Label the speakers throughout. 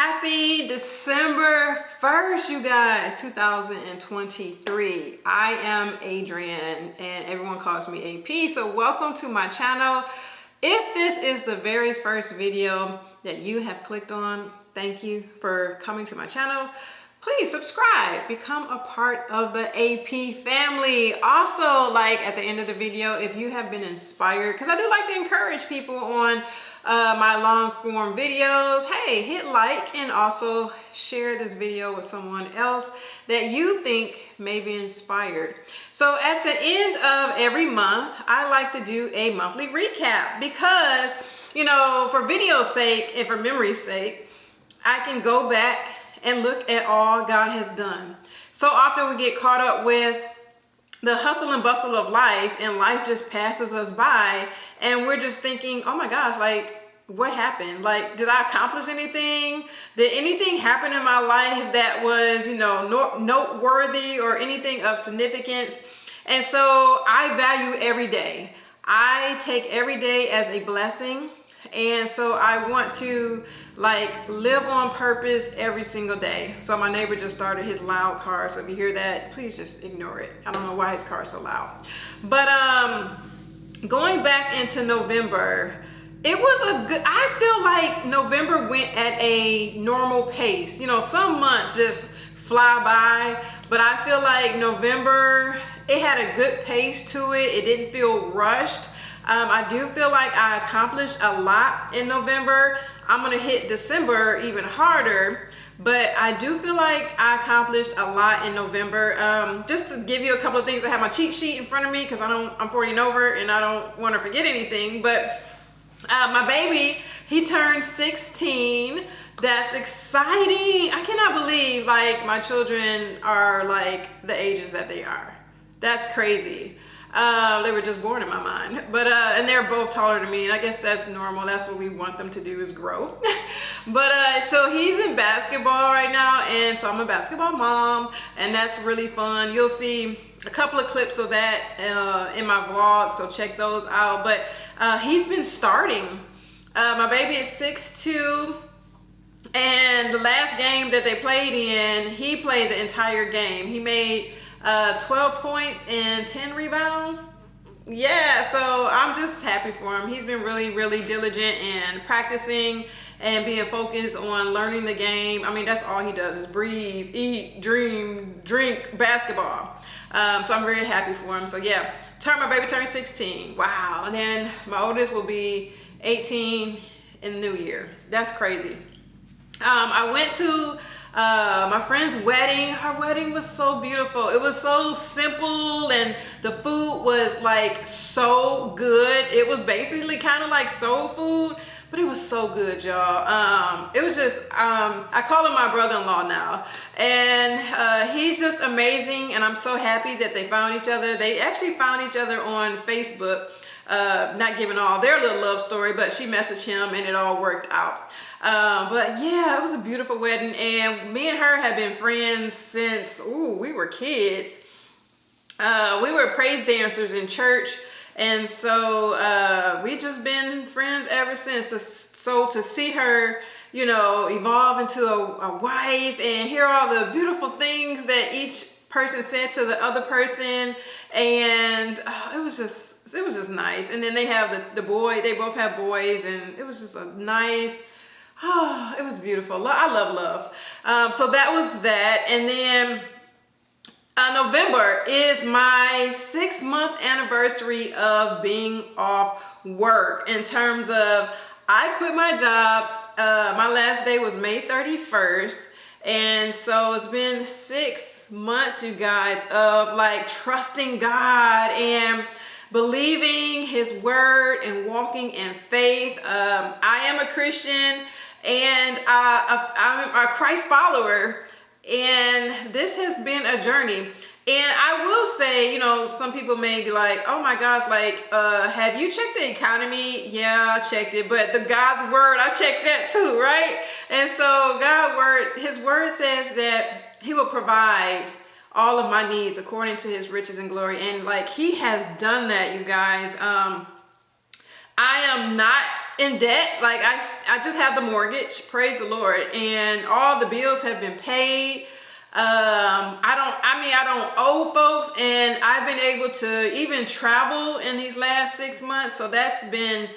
Speaker 1: Happy December 1st, you guys, 2023. I am Adrienne and everyone calls me AP. So welcome to my channel. If this is the very first video that you have clicked on, thank you for coming to my channel. Please subscribe, become a part of the AP family. Also, like at the end of the video, if you have been inspired, because I do like to encourage people on my long form videos, hey, hit like and also share this video with someone else that you think may be inspired. So at the end of every month, I like to do a monthly recap because, you know, for video's sake and for memory's sake, I can go back and look at all God has done. So often we get caught up with the hustle and bustle of life, and life just passes us by, and we're just thinking, oh my gosh, like, what happened? Like, did I accomplish anything? Did anything happen in my life that was, you know, noteworthy or anything of significance? And so I value every day. I take every day as a blessing. And so I want to like live on purpose every single day. So my neighbor just started his loud car. So if you hear that, please just ignore it. I don't know why his car is so loud. But going back into November, it was a good, I feel like November went at a normal pace. You know, some months just fly by, but I feel like November, it had a good pace to it. It didn't feel rushed. I do feel like I accomplished a lot in November. I'm gonna hit December even harder, but I do feel like I accomplished a lot in November. Just to give you a couple of things, I have my cheat sheet in front of me because I'm 40 and over and I don't want to forget anything. But my baby, he turned 16. That's exciting. I cannot believe like my children are like the ages that they are. That's crazy. They were just born in my mind, but and they're both taller than me, and I guess that's normal. That's what we want them to do, is grow. But so he's in basketball right now, and so I'm a basketball mom, and that's really fun. You'll see a couple of clips of that in my vlog, so check those out. But he's been starting. My baby is 6'2", and the last game that they played in, he played the entire game. He made 12 points and 10 rebounds. Yeah, so I'm just happy for him. He's been really, really diligent and practicing and being focused on learning the game. I mean, that's all he does is breathe, eat, dream, drink basketball. So I'm very happy for him. So yeah, my baby turned 16. Wow. And then my oldest will be 18 in the new year. That's crazy. I went to my friend's wedding. Her wedding was so beautiful. It was so simple, and the food was like so good. It was basically kind of like soul food, but it was so good, y'all. It was just, I call him my brother-in-law now, and he's just amazing, and I'm so happy that they found each other. They actually found each other on Facebook, not giving all their little love story, but she messaged him and it all worked out. But yeah, it was a beautiful wedding, and me and her have been friends since we were kids. We were praise dancers in church, and so we just been friends ever since. So to see her, you know, evolve into a wife and hear all the beautiful things that each person said to the other person, and it was just nice. And then they have the boy. They both have boys, and it was just a nice. Oh, it was beautiful. I love love. So that was that. And then November is my 6-month anniversary of being off work. In terms of, I quit my job. My last day was May 31st. And so it's been 6 months, you guys, of like trusting God and believing his word and walking in faith. I am a Christian, and I'm a Christ follower, and this has been a journey. And I will say, you know, some people may be like, oh my gosh, like, have you checked the economy? Yeah, I checked it, but the God's word, I checked that too, right? And so his word says that he will provide all of my needs according to his riches and glory. And like, he has done that, you guys. I am not in debt. Like I just have the mortgage, praise the Lord, and all the bills have been paid. I don't owe folks, and I've been able to even travel in these last 6 months. So that's been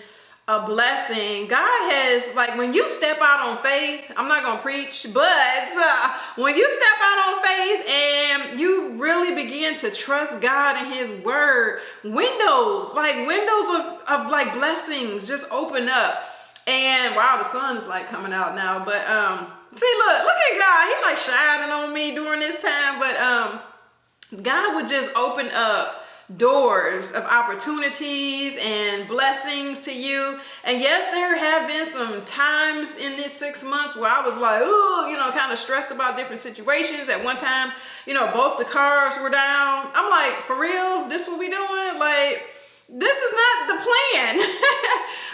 Speaker 1: a blessing. God has, like, when you step out on faith, I'm not gonna preach, but when you step out on faith and you really begin to trust God and his word, windows of like blessings just open up. And wow, the sun is like coming out now, but see, look at God. He's like shining on me during this time. But God would just open up doors of opportunities and blessings to you. And yes, there have been some times in this 6 months where I was like, ooh, you know, kind of stressed about different situations. At one time, you know, both the cars were down. I'm like, for real? This what we doing? Like, this is not the plan.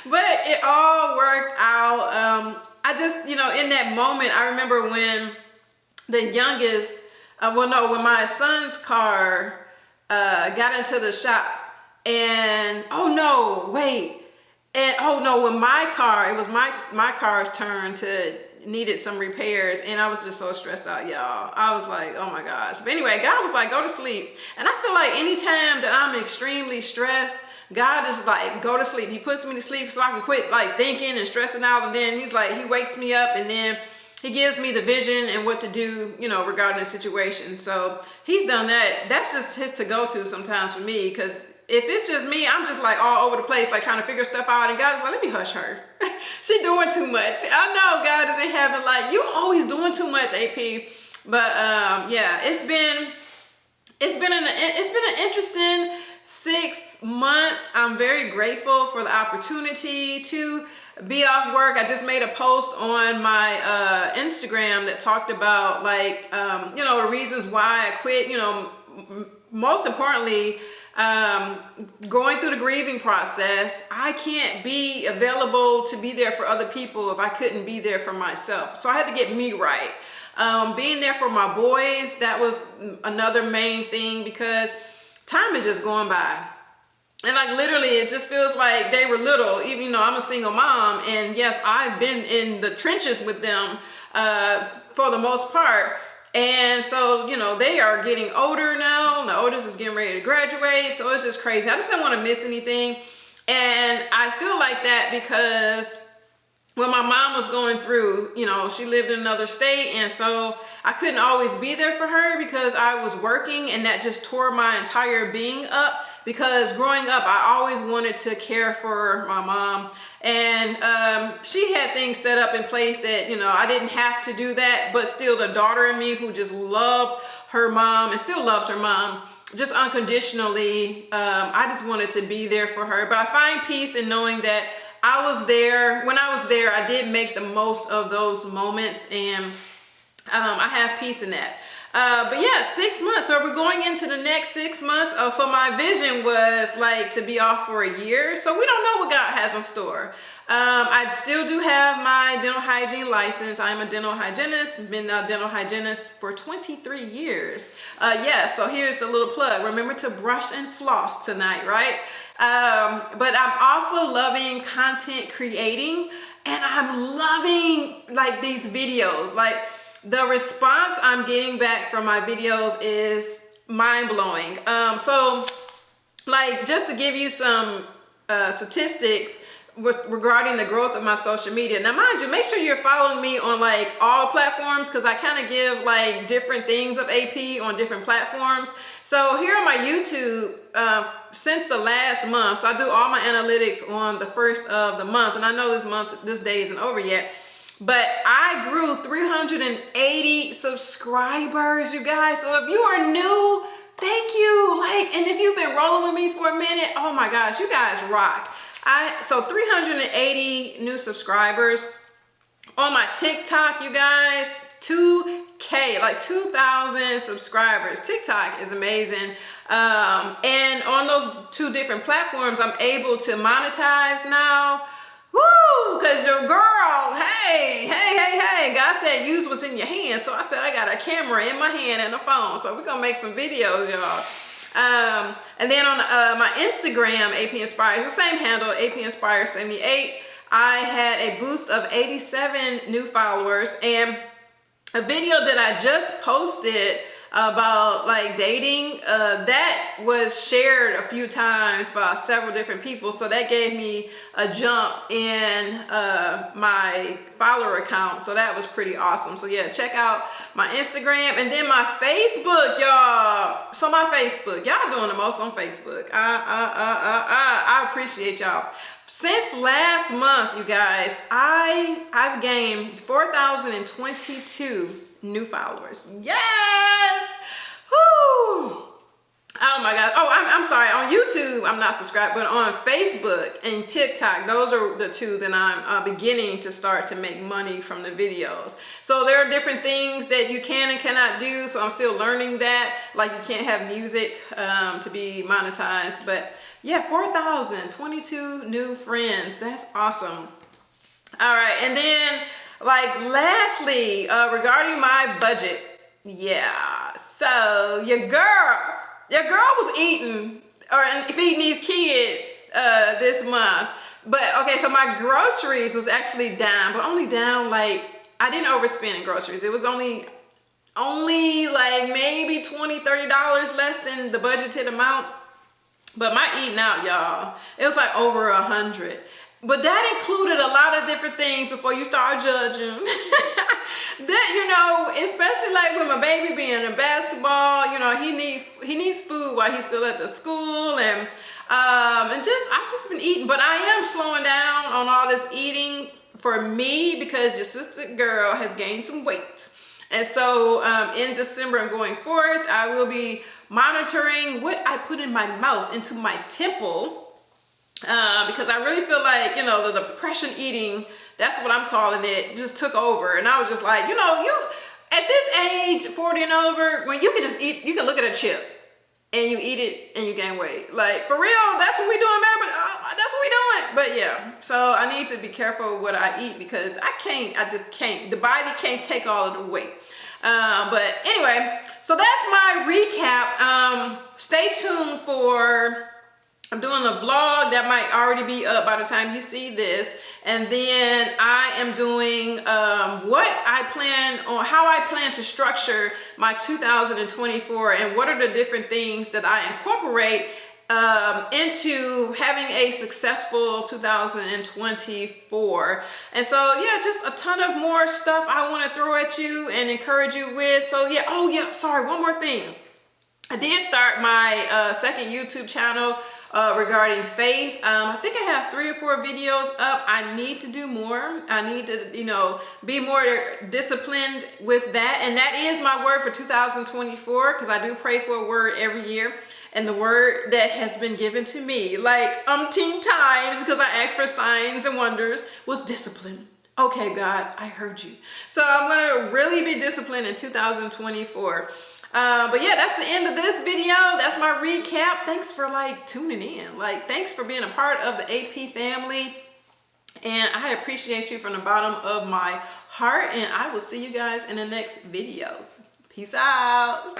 Speaker 1: But it all worked out. I just, you know, in that moment, I remember when the youngest, when my son's car got into the shop, and when my car, it was my car's turn to needed some repairs, and I was just so stressed out, y'all. I was like, oh my gosh. But anyway, God was like, go to sleep. And I feel like anytime that I'm extremely stressed, God is like, go to sleep. He puts me to sleep so I can quit like thinking and stressing out. And then he's like, he wakes me up, and then he gives me the vision and what to do, you know, regarding the situation. So he's done that. That's just his to go to sometimes for me, because if it's just me, I'm just like all over the place, like trying to figure stuff out. And God is like, let me hush her. She doing too much. I know God is in heaven like, you always doing too much, AP. But yeah, it's been an interesting 6 months. I'm very grateful for the opportunity to be off work. I just made a post on my Instagram that talked about like, you know, the reasons why I quit, you know, most importantly, going through the grieving process. I can't be available to be there for other people if I couldn't be there for myself. So I had to get me right. Being there for my boys, that was another main thing, because time is just going by. And like literally, it just feels like they were little. Even, you know, I'm a single mom, and yes, I've been in the trenches with them for the most part. And so, you know, they are getting older now. The oldest is getting ready to graduate. So it's just crazy. I just don't want to miss anything. And I feel like that because when my mom was going through, you know, she lived in another state, and so I couldn't always be there for her because I was working, and that just tore my entire being up. Because growing up, I always wanted to care for my mom, and she had things set up in place that, you know, I didn't have to do that, but still the daughter in me who just loved her mom and still loves her mom just unconditionally, I just wanted to be there for her. But I find peace in knowing that I was there. When I was there, I did make the most of those moments, and I have peace in that. But yeah, 6 months. So we're going into the next 6 months. So my vision was like to be off for a year. So we don't know what God has in store. I still do have my dental hygiene license. I'm a dental hygienist. Been a dental hygienist for 23 years. Yeah, so here's the little plug. Remember to brush and floss tonight, right? But I'm also loving content creating, and I'm loving like these videos. Like, the response I'm getting back from my videos is mind-blowing. So like, just to give you some statistics regarding the growth of my social media. Now, mind you, make sure you're following me on like all platforms, because I kind of give like different things of AP on different platforms. So here on my YouTube, since the last month, so I do all my analytics on the first of the month, and I know this day isn't over yet, but I grew 380 subscribers, you guys. So if you are new, thank you. Like, and if you've been rolling with me for a minute, oh my gosh, you guys rock. So 380 new subscribers. On my TikTok, you guys, 2K, like 2,000 subscribers. TikTok is amazing. And on those two different platforms, I'm able to monetize now. Woo! Because your girl, hey, God said use what's in your hand. So I said I got a camera in my hand and a phone. So we're going to make some videos, y'all. And then on my Instagram, AP Inspires, the same handle, AP Inspires 78. I had a boost of 87 new followers, and a video that I just posted about like dating, that was shared a few times by several different people, so that gave me a jump in my follower account, so that was pretty awesome. So yeah, check out my Instagram and then my Facebook, y'all. So my Facebook, y'all doing the most on Facebook. I appreciate y'all. Since last month, you guys, I've gained 4,022 new followers. Yes! Woo! Oh my God. Oh, I'm sorry. On YouTube, I'm not subscribed, but on Facebook and TikTok, those are the two that I'm beginning to start to make money from the videos. So there are different things that you can and cannot do. So I'm still learning that. Like, you can't have music to be monetized. But yeah, 4,022 new friends. That's awesome. All right. And then, like, lastly, regarding my budget. Yeah. So your girl was eating or feeding these kids this month. But okay, so my groceries was actually down, but only down, like, I didn't overspend in groceries. It was only like maybe $20-$30 less than the budgeted amount. But my eating out, y'all, it was like over 100. But that included a lot of different things before you start judging. That, you know, especially like with my baby being in basketball, you know, he needs food while he's still at the school, and I've just been eating. But I am slowing down on all this eating for me because your sister girl has gained some weight. And so in December and going forth, I will be monitoring what I put in my mouth, into my temple. Because I really feel like, you know, the depression eating, that's what I'm calling it, just took over. And I was just like, you know, you at this age, 40 and over, when you can just eat, you can look at a chip and you eat it and you gain weight. Like, for real, that's what we doing, man. But that's what we doing. But yeah, so I need to be careful what I eat because I just can't. The body can't take all of the weight. But anyway, so that's my recap. Stay tuned for, I'm doing a vlog that might already be up by the time you see this. And then I am doing how I plan to structure my 2024 and what are the different things that I incorporate into having a successful 2024. And so yeah, just a ton of more stuff I want to throw at you and encourage you with. So yeah, oh yeah, sorry, one more thing. I did start my second YouTube channel regarding faith. I think I have 3 or 4 videos up. I need to do more. I need to, you know, be more disciplined with that. And that is my word for 2024, because I do pray for a word every year. And the word that has been given to me like umpteen times, because I asked for signs and wonders, was discipline. Okay, God, I heard you. So I'm going to really be disciplined in 2024. But yeah, that's the end of this video. That's my recap. Thanks for like tuning in. Like, thanks for being a part of the AP family. And I appreciate you from the bottom of my heart. And I will see you guys in the next video. Peace out.